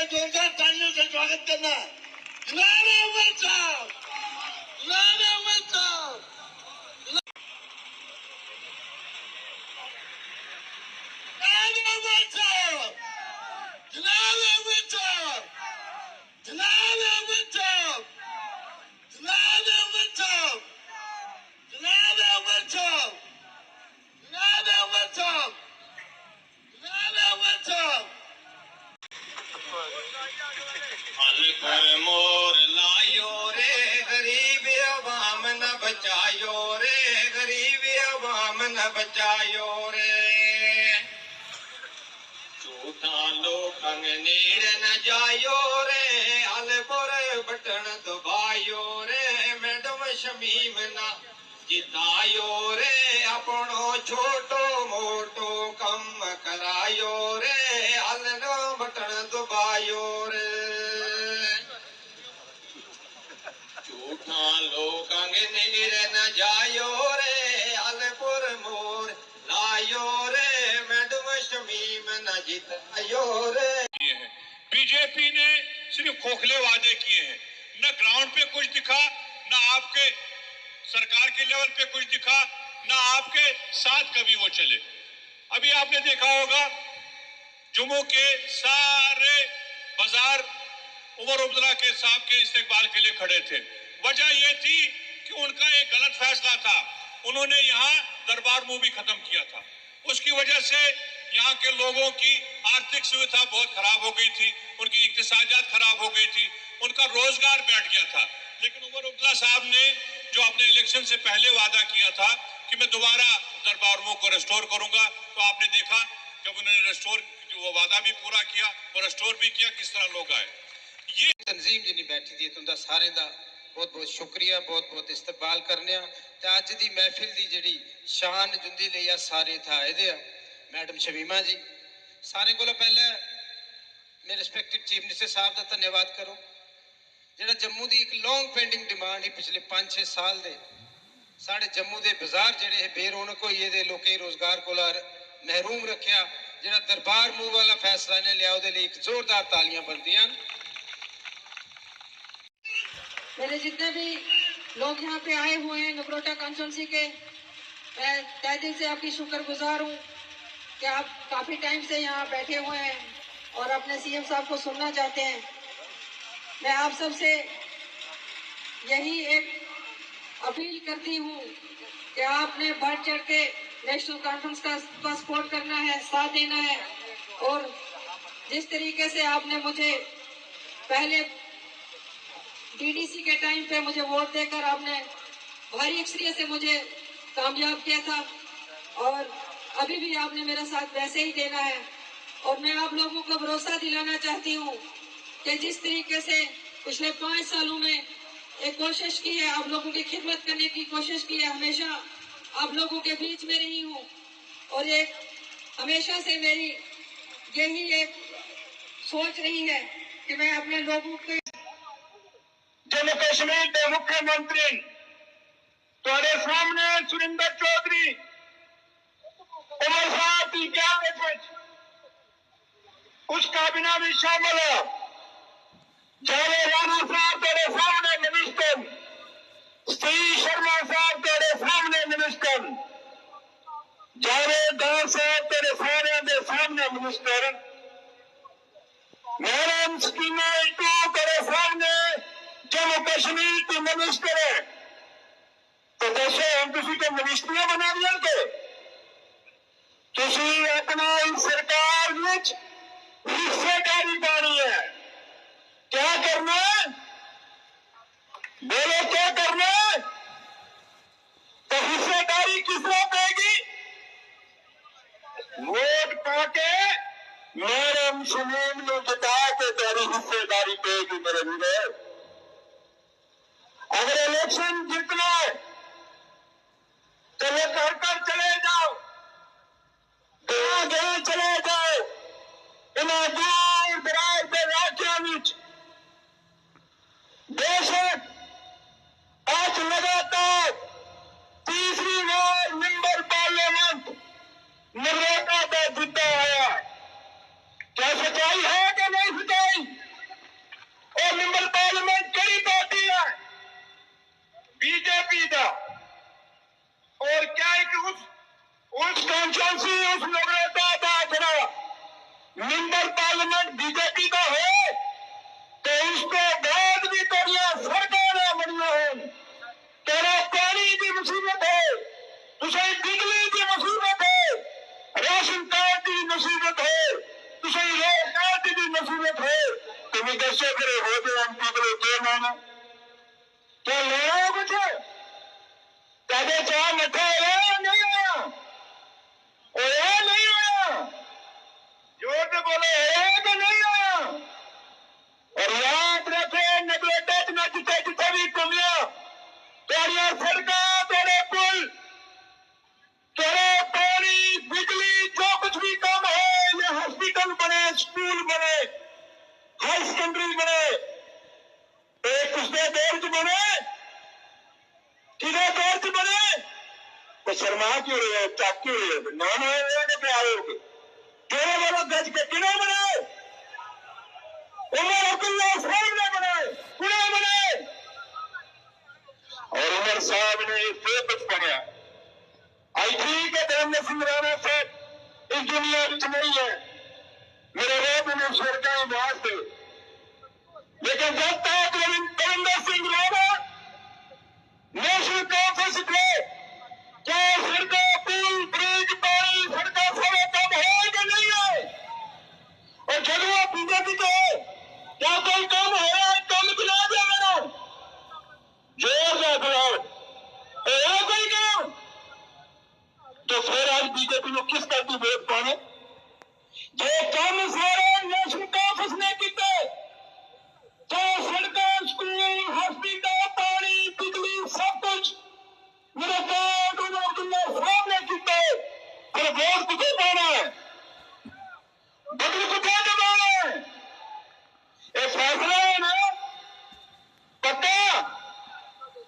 का जोरदार तालियों से स्वागत करना। नारे बचाओ, नारे बचाओ, नारे बचाओ, नारे बचाओ, नारे बचाओ, नारे बचाओ, नारे बचाओ, नारे बचाओ, नारे बचाओ। मोर लायो रे गरीब अवाम न बचायो रे, गरीब अवाम न बचायो रे। झूठा लोग नीर न जायो रे, अलपुर बटन दबायो रे। मैडम शमीम न जितायो रे, अपनो छोटो मोटो कम करायो रे, अलनो बटन दबायो रे। झूठा लोग नीर न जायो रे, अलपुर मोर लायो रे। मैडम शमीम न जितायो रे। बीजेपी ने सिर्फ खोखले वादे किए हैं, न ग्राउंड पे कुछ दिखा, न आपके सरकार के लेवल पे कुछ दिखा, न आपके साथ कभी वो चले। अभी आपने देखा होगा जम्मू के सारे बाजार उमर अब्दुल्ला के साहब के इस्तेकबाल के लिए खड़े थे। वजह यह थी कि उनका एक गलत फैसला था, उन्होंने यहाँ दरबार मूवी खत्म किया था। उसकी वजह से यहाँ के लोगों की आर्थिक सुविधा बहुत खराब हो गई थी, उनकी इक्तिसादियात खराब हो गई थी, उनका रोजगार बैठ गया था। लेकिन उमर अब्दुल्ला साहब ने जो अपने इलेक्शन से पहले वादा किया था कि मैं दोबारा दरबार मूव को रेस्टोर करूंगा, तो आपने देखा जब उन्होंने रेस्टोर वो वादा भी पूरा किया और रेस्टोर भी किया, किस तरह लोग आए। ये तंजीम जिन्नी बैठी थी तुंदा सारे दा बहुत बहुत शुक्रिया, बहुत बहुत इस्तकबाल करने। अज की महफिल की जी शान जुंदी लिया सारे था ये मैडम शमीमा जी। सारे को पहले मैं रिस्पैक्टेड चीफ मिनिस्टर साहब का धन्यवाद करो, जो जम्मू की एक लॉन्ग पेंडिंग डिमांड ही पिछले 5-6 साल दे साढ़े जम्मू के बाजार जोड़े बेरौनक हुई है, लोग रोजगार को महरूम रखा। जो दरबार मूव वाला फैसला ने लिया वो एक जोरदार तालियां बनदियां। मेरे जितने भी लोग यहाँ पे आए हुए हैं नगरोटा कॉन्स्टिट्यूंसी के, मैं तहे दिल से आपकी शुक्रगुजार हूँ कि आप काफ़ी टाइम से यहाँ बैठे हुए हैं और अपने सीएम साहब को सुनना चाहते हैं। मैं आप सबसे यही एक अपील करती हूँ कि आपने बढ़ चढ़ के नेशनल कॉन्फ्रेंस का सपोर्ट करना है, साथ देना है। और जिस तरीके से आपने मुझे पहले डीडीसी के टाइम पे मुझे वोट देकर आपने भारी अक्सरियत से मुझे कामयाब किया था, और अभी भी आपने मेरा साथ वैसे ही देना है। और मैं आप लोगों को भरोसा दिलाना चाहती हूँ कि जिस तरीके से पिछले 5 सालों में एक कोशिश की है, आप लोगों की खिदमत करने की कोशिश की है, हमेशा आप लोगों के बीच में रही हूँ। और एक हमेशा से मेरी यही एक सोच रही है कि मैं अपने लोगों के जम्मू कश्मीर के मुख्यमंत्री तुम्हारे सामने सुरिंदर चौधरी उमर साहब की क्यादत उस काबिना में शामिल है। जावेद राणा साहब तेरे सामने मिनिस्टर, श्री शर्मा साहब तेरे सामने मिनिस्टर, जावेद दास साहब तेरे सामने मिनिस्टर, मैडम स्कीमा तेरे सामने जम्मू कश्मीर की मिनिस्टर है। तो दसो हम तुसी तो मिनिस्ट्रियां बना दिया के तुसी अपना इस सरकार में हिस्सेदारी पानी है। क्या करना है बोलो, क्या करना है? तो हिस्सेदारी किसने देगी? वोट पाके मैडम शमीम ने जिता के तेरी हिस्सेदारी देगी मेरे लिए। अगर इलेक्शन जीतना है तो वो घर घर चले जाओ, गांव गांव चले जाओ, इन्हें दूर दराज के राज्यों में बेशक आज लगातार तीसरी बार मेंबर पार्लियामेंट नगरोटा का जीता है। क्या सच्चाई है कि नहीं सच्चाई? पार्लियामेंट कड़ी पार्टी है बीजेपी का, और क्या है कि उस कॉन्स्टिट्यूंसी उस नगरोटा का जरा मेंबर पार्लियामेंट बीजेपी का है तो उसको बाद भी तेरिया सरकार बनिया हो, तेरा पानी की मुसीबत है, तुझे बिजली की मुसीबत है, राशन कार्ड की मुसीबत है, तुझे रोड कार्ड की मुसीबत है, तुम्हें कैसे करे हो गए हम पकड़े के मानो तो लोग कुछ कदे चाह मठा आया नहीं आया, ओया नहीं आया, जोर से बोले आया तो नहीं आया। और याद रखे नगरोटा न जिते जिते भी कमियां तेरिया सड़क तेरे पुल तेरे पानी बिजली जो कुछ भी काम है, ये हॉस्पिटल बने, स्कूल बने, हाई सेकेंडरी बने, एक उसके दौर च बने, किधर दौर च बने तो शर्मा क्यों रहे हो, चाक क्यों रहे हो, नाम है पे आए हो केड़े वाला गज के किने बनाए, उमर अब्दुल्ला साहब ने बनाए, कुने बनाए, और उमर साहब ने फिर कुछ बनाया। आई ठीक है धर्मेंद्र सिंह राणा साहब इस दुनिया में नहीं है, मेरे रोब में सरकार बात थे, लेकिन जब तक धर्मेंद्र सिंह राणा नेशनल कॉन्फ्रेंस थे क्या सड़कों पुल ब्रिज पानी सड़कों सारे काम है कि नहीं है, और जरूर बीजेपी को क्या कोई काम है, काम दिला दिया मैंने जोर से बुलाओ कोई काम तो फिर आज बीजेपी को किस तरह की वोट पाने जो काम सारे नेशनल कॉन्फ्रेंस ने किए, तो सड़कों स्कूल हॉस्पिटल पानी बिजली सब कुछ मेरे साहब ने किए, फिर वोट किसे पाना है, बदल किसे दबाना है, ये फैसला है ना पक्का,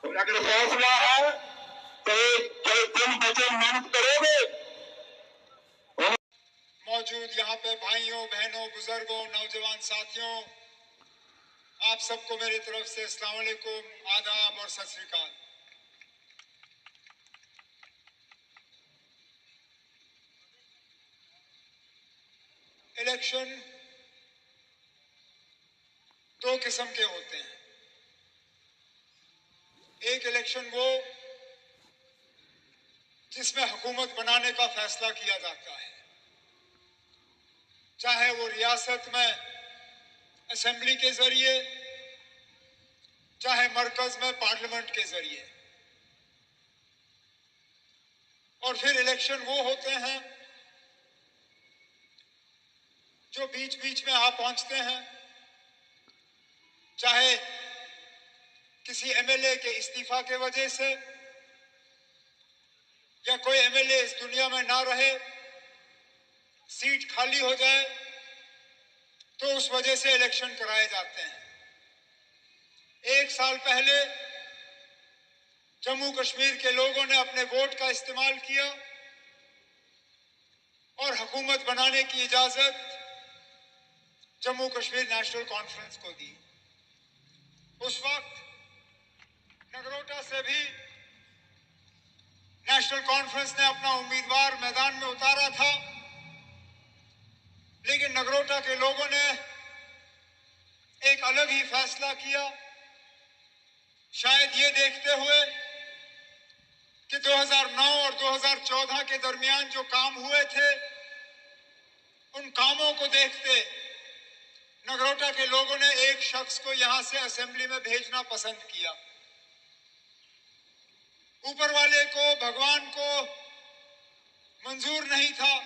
अगर फैसला है तो तुम बचे मेहनत करोगे। मौजूद यहाँ पे भाइयों बहनों बुजुर्गों नौजवान साथियों, आप सबको मेरी तरफ से अस्सलाम वालेकुम, आदाब और सत श्री अकाल। इलेक्शन दो किस्म के होते हैं, एक इलेक्शन वो जिसमें हुकूमत बनाने का फैसला किया जाता है, चाहे वो रियासत में असेंबली के जरिए चाहे मरकज में पार्लियामेंट के जरिए, और फिर इलेक्शन वो होते हैं जो बीच बीच में आ पहुंचते हैं, चाहे किसी एमएलए के इस्तीफा के वजह से या कोई एमएलए इस दुनिया में ना रहे, सीट खाली हो जाए तो उस वजह से इलेक्शन कराए जाते हैं। एक साल पहले जम्मू कश्मीर के लोगों ने अपने वोट का इस्तेमाल किया और हुकूमत बनाने की इजाजत जम्मू कश्मीर नेशनल कॉन्फ्रेंस को दी। उस वक्त नगरोटा से भी नेशनल कॉन्फ्रेंस ने अपना उम्मीदवार मैदान में उतारा था, लेकिन नगरोटा के लोगों ने एक अलग ही फैसला किया, शायद ये देखते हुए कि 2009 और 2014 के दरमियान जो काम हुए थे, उन कामों को देखते नगरोटा के लोगों ने एक शख्स को यहां से असेंबली में भेजना पसंद किया। ऊपर वाले को, भगवान को मंजूर नहीं था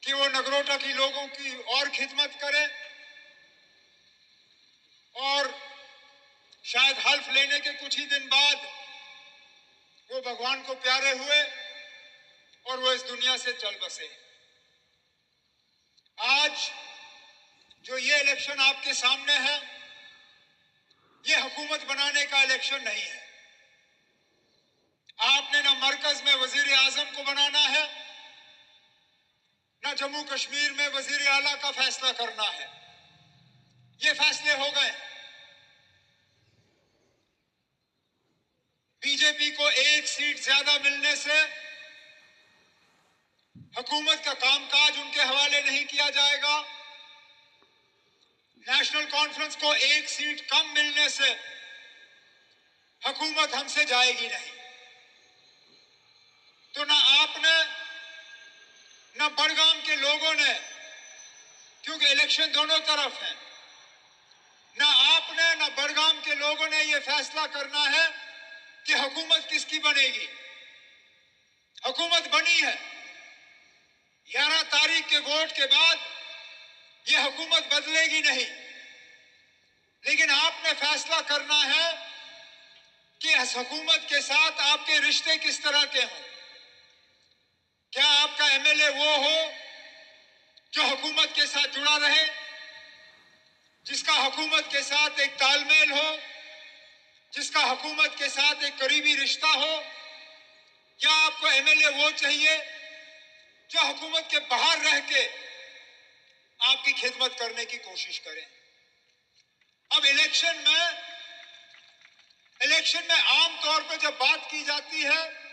कि वो नगरोटा की लोगों की और खिदमत करे, और शायद हल्फ लेने के कुछ ही दिन बाद वो भगवान को प्यारे हुए और वो इस दुनिया से चल बसे। आज जो ये इलेक्शन आपके सामने है, ये हुकूमत बनाने का इलेक्शन नहीं है। आपने ना मरकज में वजीर आजम को बनाना है, ना जम्मू कश्मीर में वजीर आला का फैसला करना है। ये फैसले हो गए। बीजेपी को एक सीट ज्यादा मिलने से हुकूमत का कामकाज उनके हवाले नहीं किया जाएगा। नेशनल कॉन्फ्रेंस को एक सीट कम मिलने से हुकूमत हमसे जाएगी नहीं। तो ना आपने ना बड़गाम के लोगों ने, क्योंकि इलेक्शन दोनों तरफ है, ना आपने ना बड़गाम के लोगों ने यह फैसला करना है कि हुकूमत किसकी बनेगी। हुकूमत बनी है। 11 तारीख के वोट के बाद यह हुकूमत बदलेगी नहीं। लेकिन आपने फैसला करना है कि इस हुकूमत के साथ आपके रिश्ते किस तरह के हों। क्या आपका एमएलए वो हो जो हुकूमत के साथ जुड़ा रहे, जिसका हुकूमत के साथ एक तालमेल हो, जिसका हुकूमत के साथ एक करीबी रिश्ता हो, या आपको एमएलए वो चाहिए जो हुकूमत के बाहर रह के आपकी खिदमत करने की कोशिश करें। अब इलेक्शन में आम तौर पे जब बात की जाती है